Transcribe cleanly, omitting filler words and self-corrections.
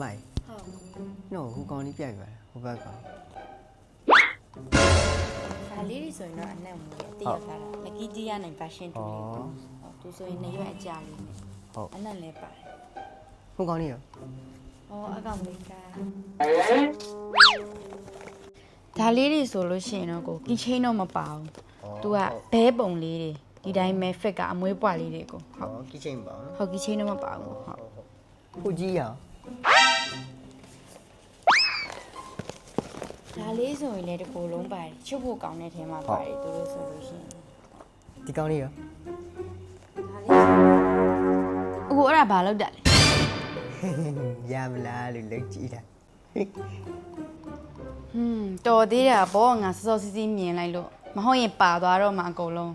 မိုင်နော်ဟိုကောင်လေးပြိုက်ပါဟိုဘက်က ဒါလေးတွေဆိုရင်တော့အနက်မူရဲ့တည်ရောက်ထားတာလက်ကီးကြီးရနိုင် version 2လေးဟုတ်သူဆိုရင်နေရွက်အကြလေးနဲ့ဟုတ်အနက်လည်းပါတယ် ဟိုကောင်လေးရော ဟောအကောင်လေးကဒါလေးတွေဆိုလို့ရှိရင်တော့ကိုကီချင်းတော့မပါဘူးသူကဘဲပုံလေးတွေဒီတိုင်းပဲ fit ကအမွေးပွားလေးတွေကိုဟုတ် ကီချင်းပါနော် ဟုတ်ကီချင်းတော့မပါဘူးဟုတ် ဟိုကြီးရအောင် ဒါလေးဆိုရင်လည်းတစ်ခုလုံးပါတယ်ချုပ်ဖို့ကောင်းတဲ့ထဲမှာပါတယ်သူတို့ဆိုလို့ရှိရင် ဒီကောင်လေးရော ဒါလေးအခုအဲ့ဒါဘာလောက်တာလဲ ရမလားလို့လက်ကြည့်တာ တော်သေးတာဘောငါစောစောစီးစီးမြင်လိုက်လို့မဟုတ်ရင်ပါသွားတော့မှအကုန်လုံး